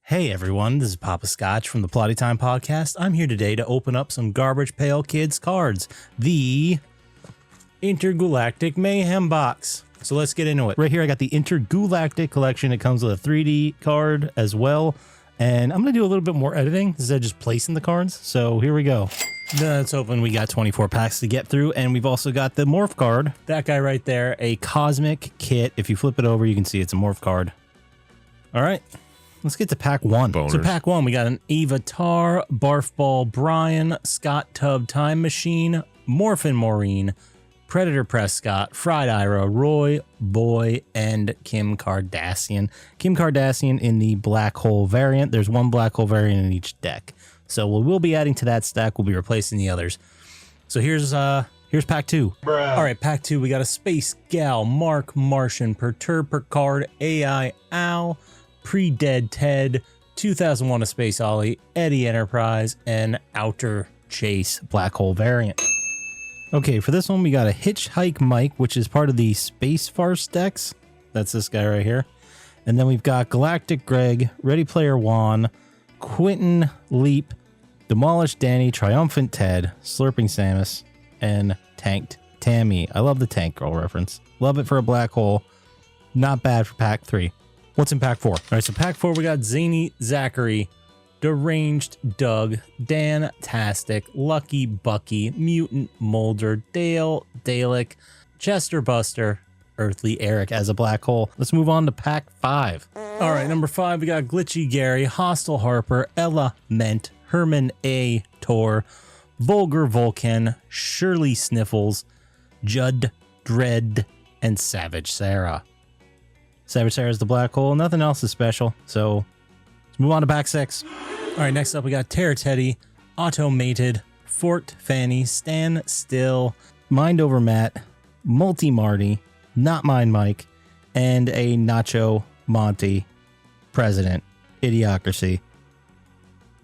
Hey everyone, this is Poppascotch from the Plotty Time Podcast. I'm here today to open up some Garbage Pail Kids cards, the InterGOOlactic Mayhem box. So let's get into it. Right here I got the InterGOOlactic collection. It comes with a 3D card as well. And I'm going to do a little bit more editing instead of just placing the cards. So here we go. Let's open. We got 24 packs to get through. And we've also got the Morph card. That guy right there, a Cosmic Kit. If you flip it over, you can see it's a Morph card. All right. Let's get to pack one. Boners. So pack one, we got an Avatar, Barf Ball Brian, Scott Tub Time Machine, Morphin Maureen, Predator Prescott, Fried Ira, Roy, Boy, and Kim Kardashian. Kim Kardashian in the Black Hole variant. There's one Black Hole variant in each deck. So we'll be adding to that stack. We'll be replacing the others. So here's pack two. Bruh. All right, pack two, we got a Space Gal, Mark Martian, Perturb Picard, AI Owl, Pre-Dead Ted, 2001 A Space Ollie, Eddie Enterprise, and Outer Chase Black Hole variant. Okay, for this one, we got a Hitchhike Mike, which is part of the Space Farce decks. That's this guy right here. And then we've got Galactic Greg, Ready Player One, Quentin Leap, Demolished Danny, Triumphant Ted, Slurping Samus, and Tanked Tammy. I love the Tank Girl reference. Love it for a black hole. Not bad for pack three. What's in pack four? All right, so pack four, we got Zany Zachary, Deranged Doug, Dan Tastic, Lucky Bucky, Mutant Mulder, Dale Dalek, Chester Buster, Earthly Eric as a black hole. Let's move on to pack five. All right, number five, we got Glitchy Gary, Hostile Harper, Ella Ment, Herman A. Tor, Vulgar Vulcan, Shirley Sniffles, Judd Dread, and Savage Sarah. Savage Sarah's the black hole. Nothing else is special. So let's move on to pack six. All right, next up we got Terra Teddy, Automated, Fort Fanny, Stan Still, Mind Over Matt, Multi Marty, Not Mine Mike, and a Nacho Monty President Idiocracy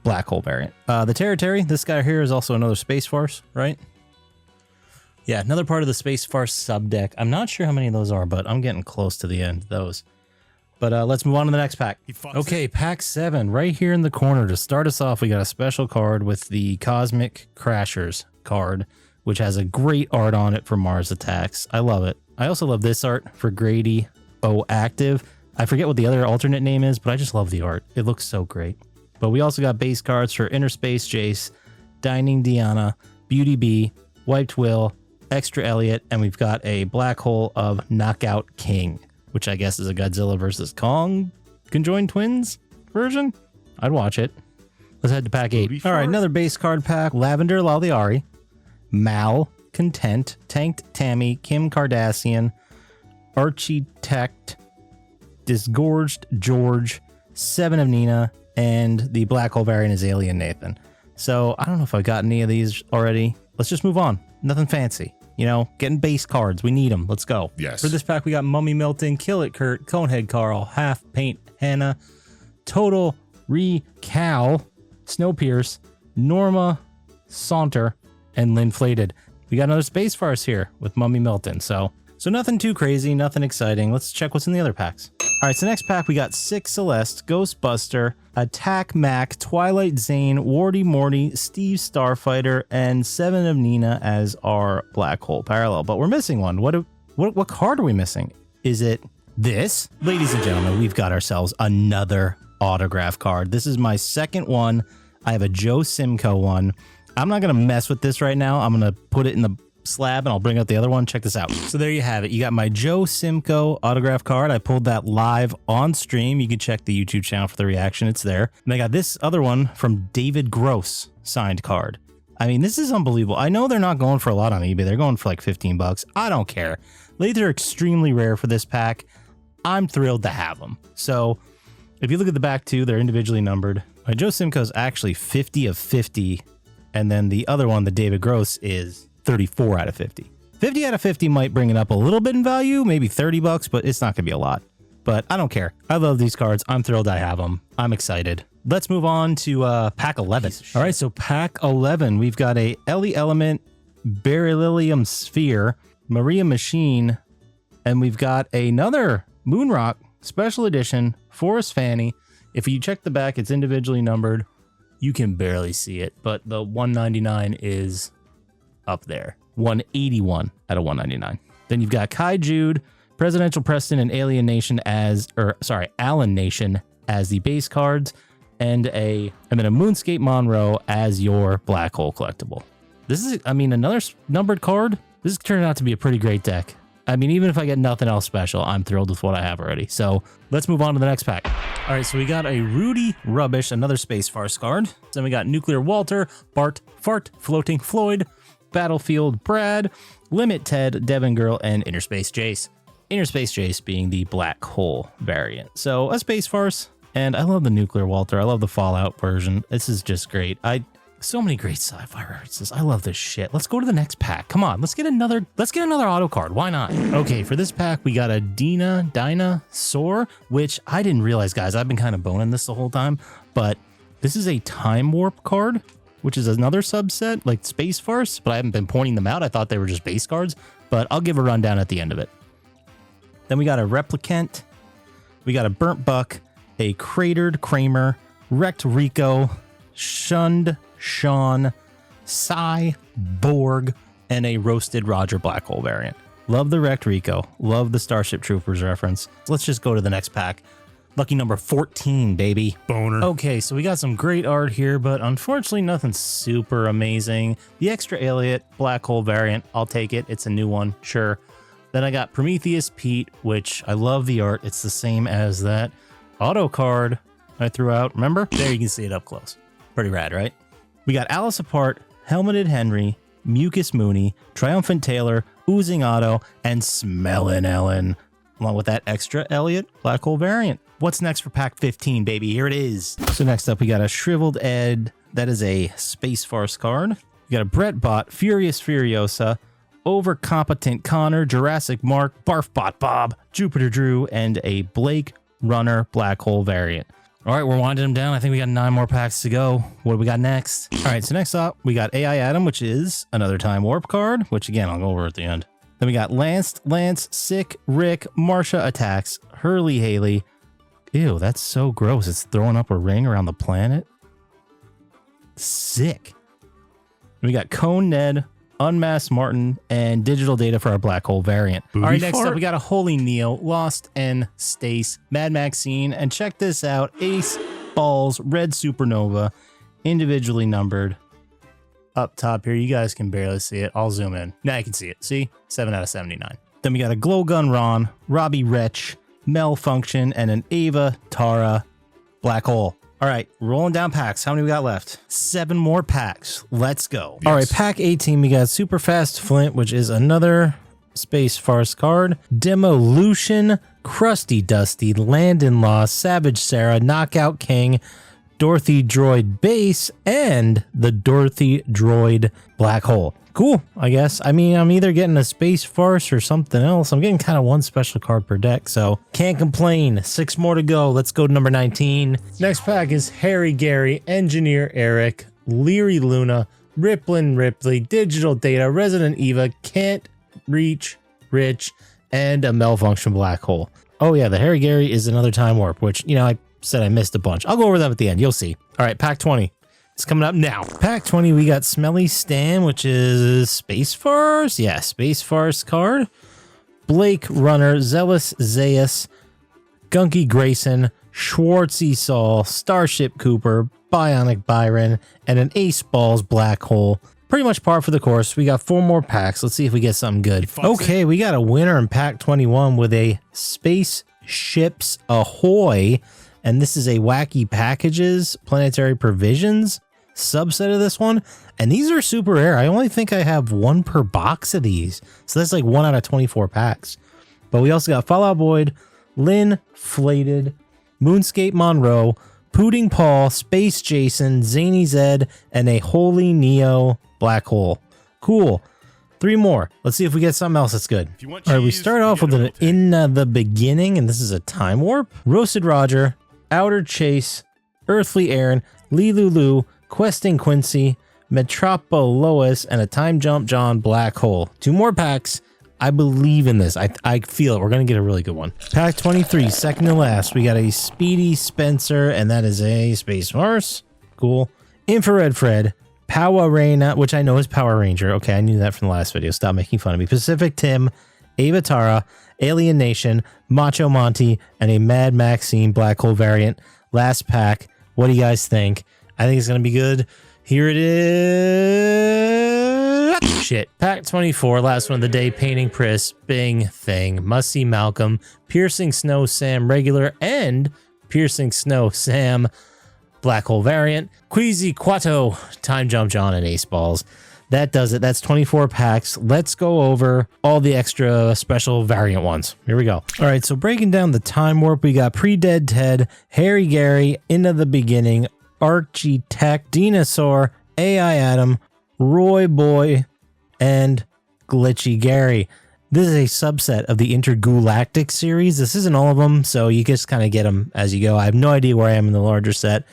black hole variant. The Terra Terry, this guy here is also another Space Farce, right? Yeah, another part of the Space Farce sub deck. I'm not sure how many of those are, but I'm getting close to the end of those. But let's move on to the next pack. Okay, pack seven. Right here in the corner to start us off, we got a special card with the Cosmic Crashers card, which has a great art on it for Mars Attacks. I love it. I also love this art for Grady O Active. I forget what the other alternate name is, but I just love the art. It looks so great. But we also got base cards for Inner Space Jace, Dining Deanna, Beauty Bee, Wiped Will, Extra Elliot, and we've got a black hole of Knockout King, which I guess is a Godzilla versus Kong conjoined twins version. I'd watch it. Let's head to pack eight. All right, another base card pack. Lavender Laliari, Mal Content, Tanked Tammy, Kim Kardashian, Architect, Disgorged George, Seven of Nina, and the black hole variant is Alien Nathan. So I don't know if I got any of these already. Let's just move on. Nothing fancy. You know, getting base cards. We need them. Let's go. Yes. For this pack, we got Mummy Milton, Kill It Kurt, Conehead Carl, Half Paint Hannah, Total Recal, Snowpierce, Norma Saunter, and Linflated. We got another Space Farce here with Mummy Milton. So nothing too crazy, nothing exciting. Let's check what's in the other packs. All right, so next pack, we got Six Celeste, Ghostbuster, Attack Mac, Twilight Zane, Warty Morty, Steve Starfighter, and Seven of Nina as our black hole parallel. But we're missing one. What card are we missing? Is it this? Ladies and gentlemen, we've got ourselves another autograph card. This is my second one. I have a Joe Simcoe one. I'm not going to mess with this right now. I'm going to put it in the slab and I'll bring up the other one. Check this out. So there you have it. You got my Joe Simcoe autograph card. I pulled that live on stream. You can check the YouTube channel for the reaction. It's there. And I got this other one from David Gross signed card. I mean, this is unbelievable. I know they're not going for a lot on eBay. They're going for like $15. I don't care. These are extremely rare for this pack. I'm thrilled to have them. So if you look at the back too, they're individually numbered. My Joe Simcoe is actually 50 of 50. And then the other one, the David Gross, is 34 out of 50. 50 out of 50 might bring it up a little bit in value, maybe $30, but it's not going to be a lot. But I don't care. I love these cards. I'm thrilled I have them. I'm excited. Let's move on to pack 11. All right, so pack 11, we've got a Ellie Element, Beryllium Sphere, Maria Machine, and we've got another Moonrock Special Edition, Forest Fanny, If you check the back, it's individually numbered. You can barely see it, but the 199 is up there. 181 out of 199. Then you've got Kai Jude, Presidential Preston, and Alien Nation Allen Nation as the base cards, and then a Moonscape Monroe as your black hole collectible. This is, another numbered card. This is turning out to be a pretty great deck. Even if I get nothing else special, I'm thrilled with what I have already. So let's move on to the next pack. All right, so we got a Rudy Rubbish, another Space Farce card. Then we got Nuclear Walter, Bart, Fart, Floating Floyd, Battlefield Brad, Limit Ted, Devon Girl, and Interspace Jace. Interspace Jace being the black hole variant. So a Space Farce, and I love the Nuclear Walter. I love the Fallout version. This is just great. So many great sci-fi references. I love this shit. Let's go to the next pack. Come on, let's get another auto card. Why not? Okay, for this pack, we got a Dinosaur, which I didn't realize, guys. I've been kind of boning this the whole time, but this is a Time Warp card, which is another subset, like Space Farce, but I haven't been pointing them out. I thought they were just base cards, but I'll give a rundown at the end of it. Then we got a Replicant, we got a Burnt Buck, a Cratered Kramer, Wrecked Rico, Shunned Sean, Cyborg, and a Roasted Roger Black Hole variant. Love the Wrecked Rico. Love the Starship Troopers reference. Let's just go to the next pack. Lucky number 14, baby. Boner. Okay, so we got some great art here, but unfortunately nothing super amazing. The Extra Elliot Black Hole variant, I'll take it. It's a new one, sure. Then I got Prometheus Pete, which I love the art. It's the same as that auto card I threw out. Remember? There you can see it up close. Pretty rad, right? We got Alice Apart, Helmeted Henry, Mucus Mooney, Triumphant Taylor, Oozing Otto, and Smellin' Ellen, along with that Extra Elliot Black Hole variant. What's next for pack 15, baby? Here it is. So next up, we got a Shriveled Ed. That is a Space Farce card. We got a Brett Bot, Furious Furiosa, Overcompetent Connor, Jurassic Mark, Barfbot Bob, Jupiter Drew, and a Blake Runner Black Hole variant. All right, we're winding them down. I think we got 9 more packs to go. What do we got next? All right, so next up, we got AI Adam, which is another Time Warp card, which again, I'll go over at the end. Then we got Lance, Sick, Rick, Marsha Attacks, Hurley Haley. Ew, that's so gross. It's throwing up a ring around the planet. Sick. Then we got Cone Ned, Unmasked Martin, and Digital Data for our Black Hole variant. Booty All right, next fart. up, we got a Holy Neo, Lost and Stace, Mad Maxine, and check this out, Ace, Balls, Red Supernova, individually numbered. Up top here, you guys can barely see it. I'll zoom in. Now you can see it. See? 7 out of 79. Then we got a Glowgun Ron, Robbie Wretch, Malfunction, and an Ava Tara Black Hole. All right, rolling down packs. How many we got left? 7 more packs. Let's go. Yes. All right, pack 18, we got Super Fast Flint, which is another Space Farce card. Demolution, Crusty Dusty, Landon Law, Savage Sarah, Knockout King, Dorothy Droid Base, and the Dorothy Droid Black Hole. Cool, I guess. I'm either getting a Space Farce or something else. I'm getting kind of 1 special card per deck, so can't complain. 6 more to go. Let's go to number 19. Next pack is Harry Gary, Engineer Eric, Leary Luna, Riplin Ripley, Digital Data, Resident Eva, Can't Reach Rich, and a Malfunction Black Hole. Oh yeah, the Harry Gary is another Time Warp, which, I said I missed a bunch. I'll go over that at the end. You'll see. All right, pack 20. It's coming up now. Pack 20, we got Smelly Stan, which is Space Farce. Yeah, Space Farce card. Blake Runner, Zealous Zayas, Gunky Grayson, Schwartzy Saul, Starship Cooper, Bionic Byron, and an Ace Balls Black Hole. Pretty much par for the course. We got 4 more packs. Let's see if we get something good. Okay, we got a winner in pack 21 with a Space Ships Ahoy. And this is a Wacky Packages, Planetary Provisions subset of this one. And these are super rare. I only think I have 1 per box of these. So that's like 1 out of 24 packs. But we also got Fallout Void, Lynn Flated, Moonscape Monroe, Pudding Paul, Space Jason, Zany Zed, and a Holy Neo Black Hole. Cool. 3 more. Let's see if we get something else that's good. All right, we start off with an In the Beginning, and this is a Time Warp. Roasted Roger, Outer Chase, Earthly Aaron, Lee Lulu, Questing Quincy, Metropolis, and a Time Jump John Black Hole. 2 more packs. I believe in this. I feel it. We're going to get a really good one. Pack 23, second to last. We got a Speedy Spencer, and that is a Space Force. Cool. Infrared Fred. Power Reyna, which I know is Power Ranger. Okay, I knew that from the last video. Stop making fun of me. Pacific Tim, Ava Tara, Alien Nation, Macho Monty, and a Mad Maxine Black Hole variant. Last pack. What do you guys think? I think it's going to be good. Here it is. Shit. Pack 24, last one of the day. Painting Pris, Bing Thing, Must See Malcolm, Piercing Snow Sam regular, and Piercing Snow Sam Black Hole variant. Queasy Quato, Time Jump John, and Ace Balls. That does it. That's 24 packs. Let's go over all the extra special variant ones. Here we go. All right, so breaking down the Time Warp, we got Pre-Dead Ted, Harry Gary, Into the Beginning, Archie Tech, Dinosaur, AI Adam, Roy Boy, and Glitchy Gary. This is a subset of the InterGOOlactic series. This isn't all of them, so you just kind of get them as you go. I have no idea where I am in the larger set.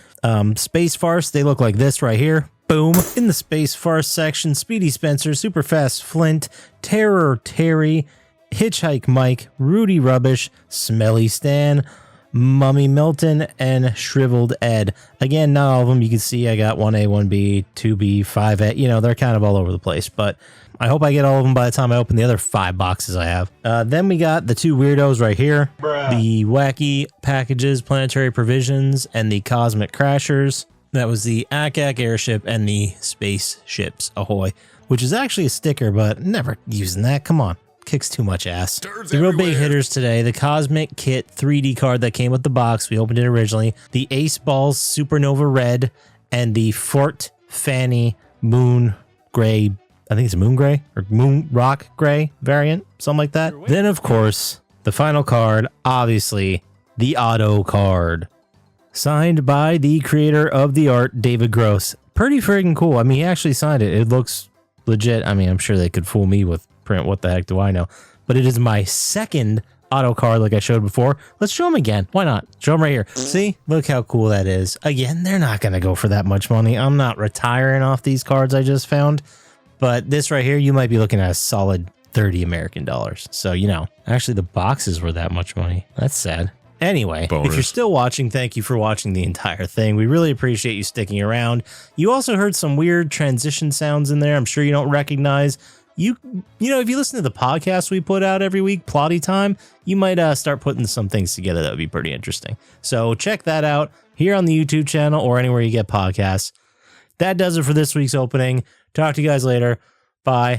Space Farce, they look like this right here. Boom. In the Space Farce section, Speedy Spencer, Superfast Flint, Terror Terry, Hitchhike Mike, Rudy Rubbish, Smelly Stan, Mummy Milton, and Shriveled Ed. Again, not all of them. You can see I got 1A, 1B, 2B, 5A. You know, they're kind of all over the place, but I hope I get all of them by the time I open the other 5 boxes I have. Then we got the 2 weirdos right here. Bruh. The Wacky Packages, Planetary Provisions, and the Cosmic Crashers. That was the Ack Airship and the Spaceships Ahoy, which is actually a sticker, but never using that. Come on. Kicks too much ass. The real big hitters today, the Cosmic Kit 3D card that came with the box. We opened it originally. The Ace Balls Supernova Red and the Fort Fanny Moon Gray. I think it's Moon Gray or Moon Rock Gray variant, something like that. Then, of course, the final card, obviously, the Auto card. Signed by the creator of the art, David Gross. Pretty friggin' cool. I mean, he actually signed it. It looks legit. I mean, I'm sure they could fool me with print. What the heck do I know? But it is my second Auto card like I showed before. Let's show him again. Why not? Show him right here. See? Look how cool that is. Again, they're not going to go for that much money. I'm not retiring off these cards I just found. But this right here, you might be looking at a solid 30 American dollars. So, you know, actually the boxes were that much money. That's sad. Anyway, Bonus. If you're still watching, thank you for watching the entire thing. We really appreciate you sticking around. You also heard some weird transition sounds in there I'm sure you don't recognize. You know, if you listen to the podcast we put out every week, Plotty Time, you might start putting some things together that would be pretty interesting. So check that out here on the YouTube channel or anywhere you get podcasts. That does it for this week's opening. Talk to you guys later. Bye.